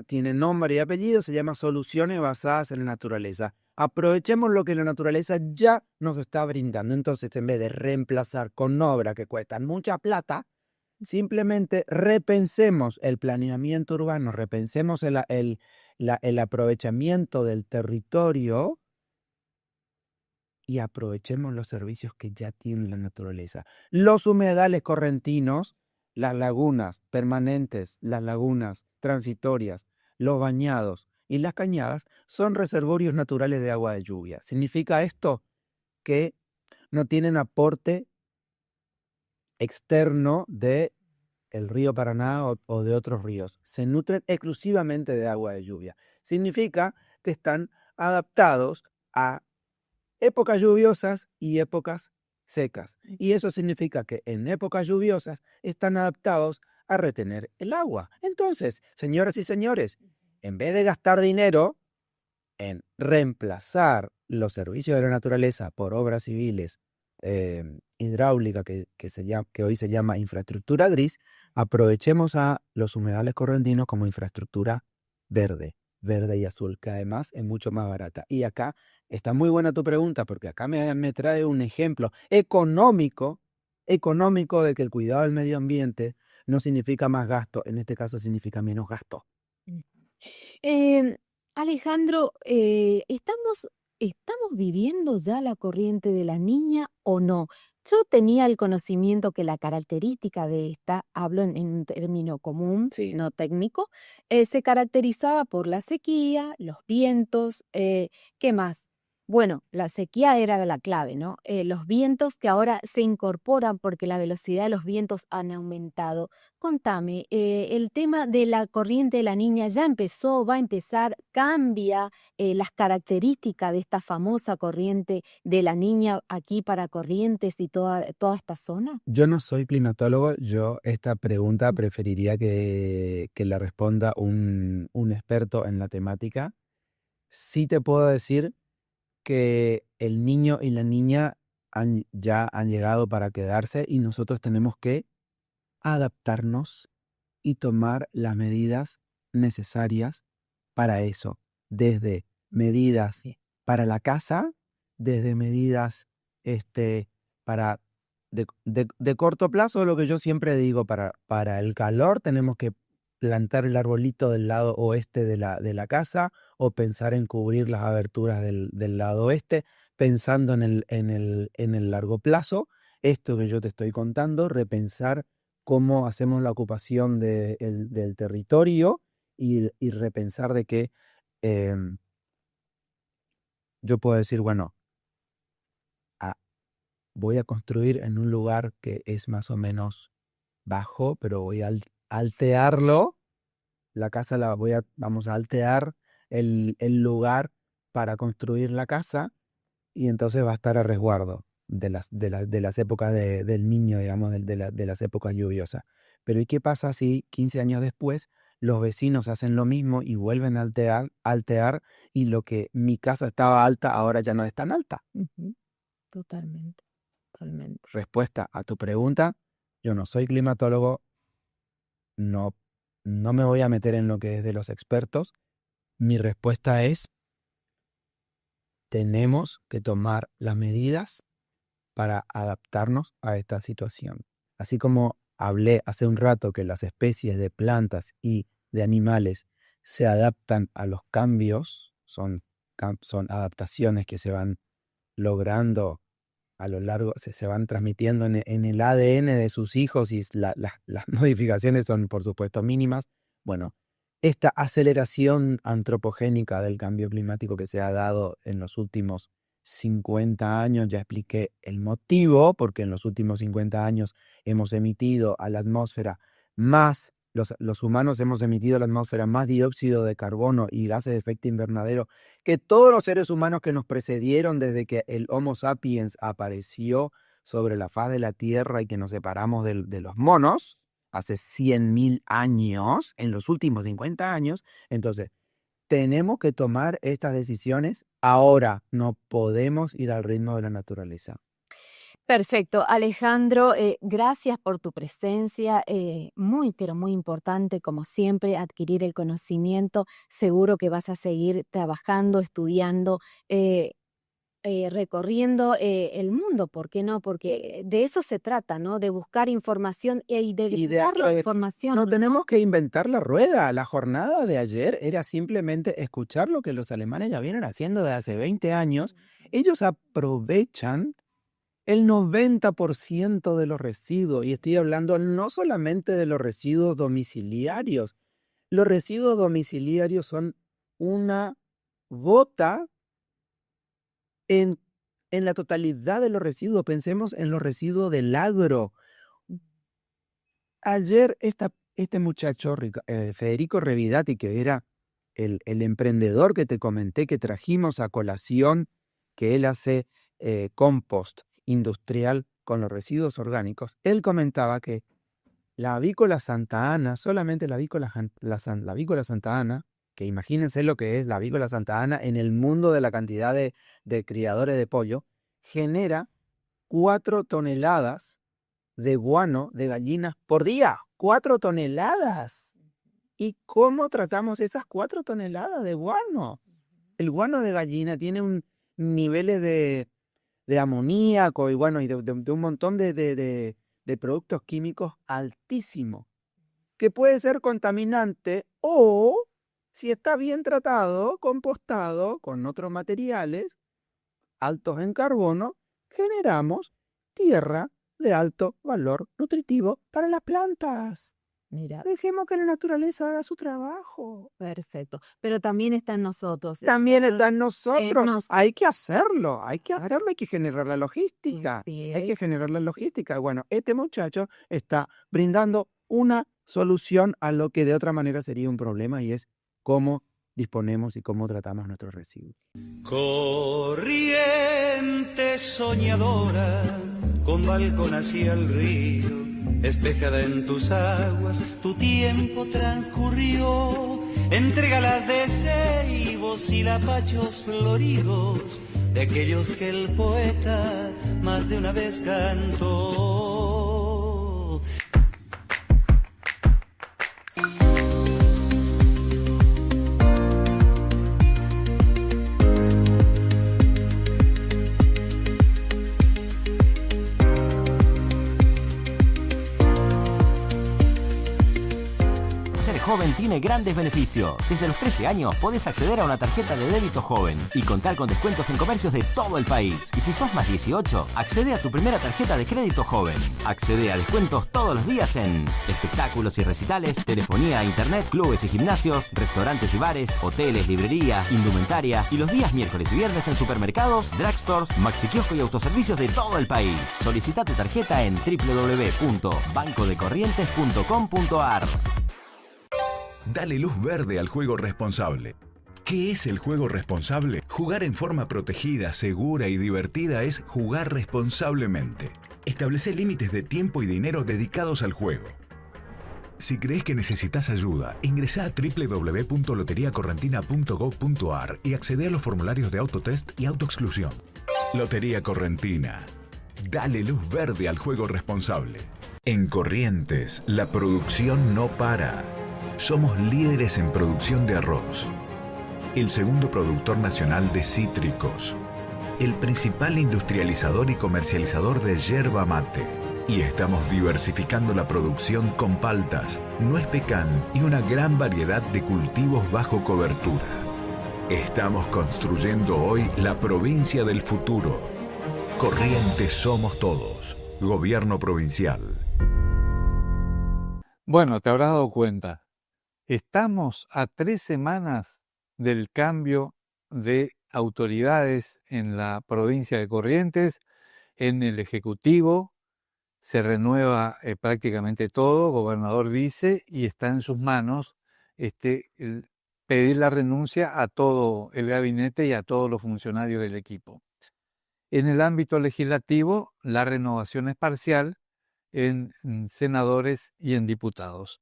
tiene nombre y apellido, se llama soluciones basadas en la naturaleza. Aprovechemos lo que la naturaleza ya nos está brindando. Entonces, en vez de reemplazar con obras que cuestan mucha plata, simplemente repensemos el planeamiento urbano, repensemos el aprovechamiento del territorio y aprovechemos los servicios que ya tiene la naturaleza. Los humedales correntinos, las lagunas permanentes, las lagunas transitorias, los bañados y las cañadas son reservorios naturales de agua de lluvia. ¿Significa esto que no tienen aporte externo de el río Paraná o de otros ríos? Se nutren exclusivamente de agua de lluvia. Significa que están adaptados a épocas lluviosas y épocas secas. Y eso significa que en épocas lluviosas están adaptados a retener el agua. Entonces, señoras y señores, en vez de gastar dinero en reemplazar los servicios de la naturaleza por obras civiles hidráulica que hoy se llama infraestructura gris, aprovechemos a los humedales correntinos como infraestructura verde y azul, que además es mucho más barata. Y acá está muy buena tu pregunta, porque acá me trae un ejemplo económico de que el cuidado del medio ambiente no significa más gasto, en este caso significa menos gasto. Alejandro, ¿estamos viviendo ya la corriente de la niña o no? Yo tenía el conocimiento que la característica de esta, hablo en un término común, Sí. no técnico, se caracterizaba por la sequía, los vientos, ¿qué más? Bueno, la sequía era la clave, ¿no? Los vientos que ahora se incorporan porque la velocidad de los vientos han aumentado. Contame, el tema de la corriente de la niña ya empezó, va a empezar, cambia las características de esta famosa corriente de la niña aquí para Corrientes y toda esta zona. Yo no soy climatólogo, yo esta pregunta preferiría que la responda un experto en la temática. Sí te puedo decir que el niño y la niña ya han llegado para quedarse y nosotros tenemos que adaptarnos y tomar las medidas necesarias para eso, desde medidas Sí. para la casa, desde medidas para de corto plazo, lo que yo siempre digo, para el calor tenemos que plantar el arbolito del lado oeste de la casa o pensar en cubrir las aberturas del lado oeste, pensando en el largo plazo, esto que yo te estoy contando, repensar cómo hacemos la ocupación del territorio y repensar de que yo puedo decir, bueno, voy a construir en un lugar que es más o menos bajo, pero voy a altearlo. La casa vamos a altear el lugar para construir la casa y entonces va a estar a resguardo de las épocas del niño, digamos, de las épocas lluviosas. Pero ¿y qué pasa si 15 años después los vecinos hacen lo mismo y vuelven a altear y lo que mi casa estaba alta ahora ya no es tan alta? Ujú. Totalmente. Respuesta a tu pregunta, yo no soy climatólogo, no me voy a meter en lo que es de los expertos. Mi respuesta es, tenemos que tomar las medidas para adaptarnos a esta situación. Así como hablé hace un rato que las especies de plantas y de animales se adaptan a los cambios, son adaptaciones que se van logrando a lo largo, se van transmitiendo en el ADN de sus hijos y las modificaciones son, por supuesto, mínimas. Bueno, esta aceleración antropogénica del cambio climático que se ha dado en los últimos 50 años, ya expliqué el motivo, porque en los últimos 50 años hemos emitido a la atmósfera más, los humanos hemos emitido a la atmósfera más dióxido de carbono y gases de efecto invernadero que todos los seres humanos que nos precedieron desde que el Homo sapiens apareció sobre la faz de la Tierra y que nos separamos de los monos hace 100.000 años, en los últimos 50 años. Entonces, tenemos que tomar estas decisiones ahora, no podemos ir al ritmo de la naturaleza. Perfecto, Alejandro, gracias por tu presencia, muy, pero muy importante, como siempre, adquirir el conocimiento. Seguro que vas a seguir trabajando, estudiando, recorriendo el mundo, ¿por qué no? Porque de eso se trata, ¿no? De buscar información y de divulgar la información. No tenemos que inventar la rueda. La jornada de ayer era simplemente escuchar lo que los alemanes ya vienen haciendo desde hace 20 años. Ellos aprovechan el 90% de los residuos, y estoy hablando no solamente de los residuos domiciliarios. Los residuos domiciliarios son una gota en la totalidad de los residuos. Pensemos en los residuos del agro. Ayer este muchacho, Federico Revidati, que era el emprendedor que te comenté, que trajimos a colación, que él hace compost industrial con los residuos orgánicos, él comentaba que la avícola Santa Ana, solamente la avícola Santa Ana, que imagínense lo que es la avícola Santa Ana en el mundo de la cantidad de criadores de pollo, genera 4 toneladas de guano de gallinas por día. 4 toneladas. ¿Y cómo tratamos esas 4 toneladas de guano? El guano de gallina tiene niveles de amoníaco y bueno, y de un montón de productos químicos altísimos, que puede ser contaminante o, si está bien tratado, compostado con otros materiales altos en carbono, generamos tierra de alto valor nutritivo para las plantas. Mira, Dejemos que la naturaleza haga su trabajo. perfecto. Pero también está en nosotros. También está en nosotros. nos- Hay que hacerlo, hay que generar la logística. Sí, Hay que generar la logística. Bueno, este muchacho está brindando una solución a lo que de otra manera sería un problema, y es cómo disponemos y cómo tratamos nuestros residuos. Corriente soñadora, con balcón hacia el río, espejada en tus aguas, tu tiempo transcurrió entre galas de ceibos y lapachos floridos, de aquellos que el poeta más de una vez cantó. Joven tiene grandes beneficios. Desde los 13 años podés acceder a una tarjeta de débito joven y contar con descuentos en comercios de todo el país. Y si sos más 18, accede a tu primera tarjeta de crédito joven. Accede a descuentos todos los días en espectáculos y recitales, telefonía, internet, clubes y gimnasios, restaurantes y bares, hoteles, librería, indumentaria y los días miércoles y viernes en supermercados, drugstores, maxiquiosco y autoservicios de todo el país. Solicita tu tarjeta en www.bancodecorrientes.com.ar. Dale luz verde al juego responsable. ¿Qué es el juego responsable? Jugar en forma protegida, segura y divertida es jugar responsablemente. Establece límites de tiempo y dinero dedicados al juego. Si crees que necesitas ayuda, ingresá a www.loteriacorrentina.gov.ar y accede a los formularios de autotest y autoexclusión. Lotería Correntina. Dale luz verde al juego responsable. En Corrientes, la producción no para. Somos líderes en producción de arroz. El segundo productor nacional de cítricos. El principal industrializador y comercializador de yerba mate. Y estamos diversificando la producción con paltas, nuez pecan y una gran variedad de cultivos bajo cobertura. Estamos construyendo hoy la provincia del futuro. Corrientes somos todos. Gobierno provincial. Bueno, te habrás dado cuenta. Estamos a 3 semanas del cambio de autoridades en la provincia de Corrientes, en el Ejecutivo. Se renueva prácticamente todo, gobernador dice, y está en sus manos pedir la renuncia a todo el gabinete y a todos los funcionarios del equipo. En el ámbito legislativo, la renovación es parcial en senadores y en diputados.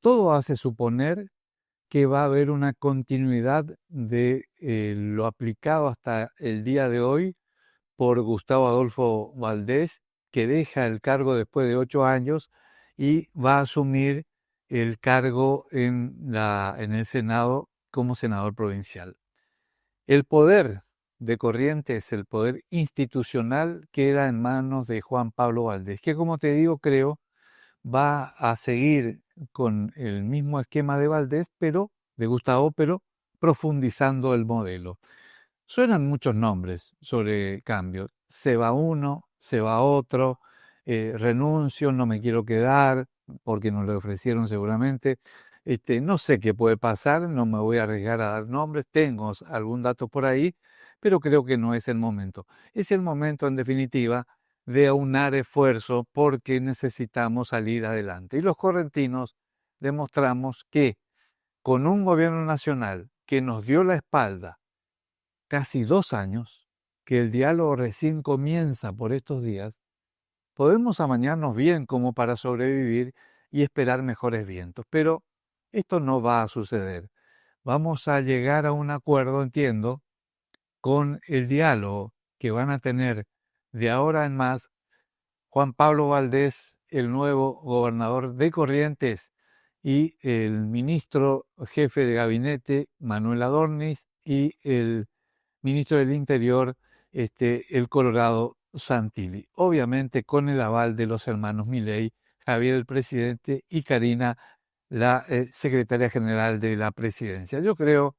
Todo hace suponer que va a haber una continuidad de lo aplicado hasta el día de hoy por Gustavo Adolfo Valdés, que deja el cargo después de 8 años y va a asumir el cargo en el Senado como senador provincial. El poder de Corrientes, el poder institucional, queda en manos de Juan Pablo Valdés, que como te digo, creo, va a seguir con el mismo esquema de Valdés, de Gustavo, pero profundizando el modelo. Suenan muchos nombres sobre cambio. Se va uno, se va otro, renuncio, no me quiero quedar, porque nos lo ofrecieron seguramente. No sé qué puede pasar, no me voy a arriesgar a dar nombres, tengo algún dato por ahí, pero creo que no es el momento. Es el momento, en definitiva, de aunar esfuerzo porque necesitamos salir adelante. Y los correntinos demostramos que con un gobierno nacional que nos dio la espalda casi 2 años, que el diálogo recién comienza por estos días, podemos amañarnos bien como para sobrevivir y esperar mejores vientos. Pero esto no va a suceder. Vamos a llegar a un acuerdo, entiendo, con el diálogo que van a tener de ahora en más Juan Pablo Valdés, el nuevo gobernador de Corrientes, y el ministro jefe de gabinete, Manuel Adornis, y el ministro del Interior, el Colorado Santilli. Obviamente con el aval de los hermanos Milei, Javier el presidente y Karina, la secretaria general de la presidencia. Yo creo,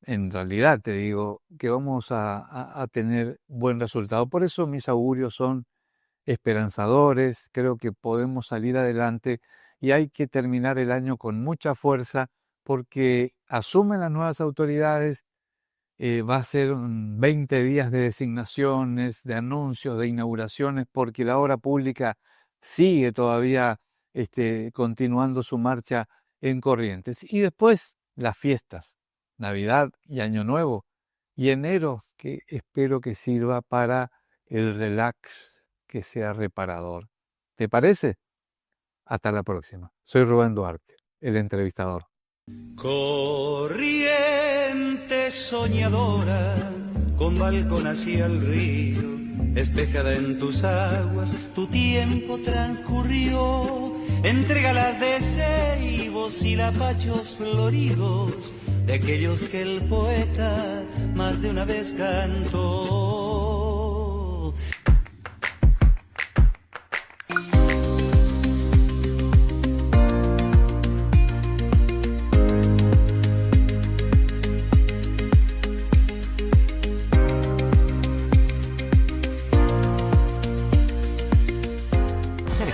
en realidad te digo, que vamos a tener buen resultado. Por eso mis augurios son esperanzadores, creo que podemos salir adelante y hay que terminar el año con mucha fuerza porque asumen las nuevas autoridades. Va a ser 20 días de designaciones, de anuncios, de inauguraciones, porque la obra pública sigue todavía continuando su marcha en Corrientes. Y después las fiestas, Navidad y Año Nuevo, y enero, que espero que sirva para el relax, que sea reparador. ¿Te parece? Hasta la próxima. Soy Rubén Duarte, el entrevistador. Corriente soñadora, con balcón hacia el río, espejada en tus aguas, tu tiempo transcurrió entre galas de ceibos y lapachos floridos, de aquellos que el poeta más de una vez cantó.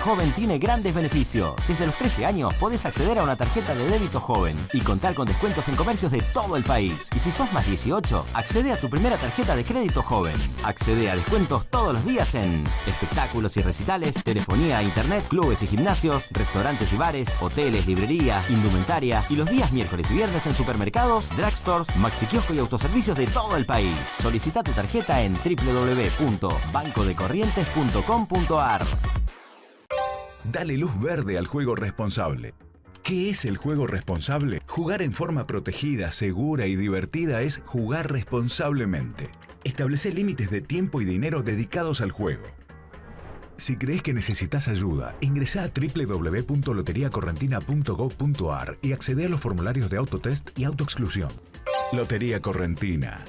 Joven tiene grandes beneficios. Desde los 13 años podés acceder a una tarjeta de débito joven y contar con descuentos en comercios de todo el país. Y si sos más 18, accede a tu primera tarjeta de crédito joven. Accede a descuentos todos los días en espectáculos y recitales, telefonía, internet, clubes y gimnasios, restaurantes y bares, hoteles, librería, indumentaria y los días miércoles y viernes en supermercados, drugstores, maxiquiosco y autoservicios de todo el país. Solicita tu tarjeta en www.bancodecorrientes.com.ar. Dale luz verde al juego responsable. ¿Qué es el juego responsable? Jugar en forma protegida, segura y divertida es jugar responsablemente. Establece límites de tiempo y dinero dedicados al juego. Si crees que necesitas ayuda, ingresa a www.loteriacorrentina.gov.ar y accede a los formularios de autotest y autoexclusión. Lotería Correntina.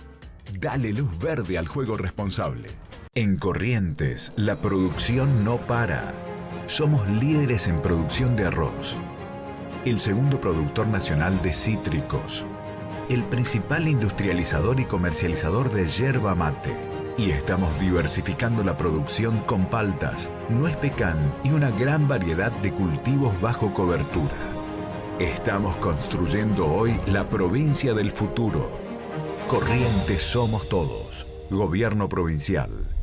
Dale luz verde al juego responsable. En Corrientes, la producción no para. Somos líderes en producción de arroz. El segundo productor nacional de cítricos. El principal industrializador y comercializador de yerba mate. Y estamos diversificando la producción con paltas, nuez pecan y una gran variedad de cultivos bajo cobertura. Estamos construyendo hoy la provincia del futuro. Corrientes somos todos. Gobierno provincial.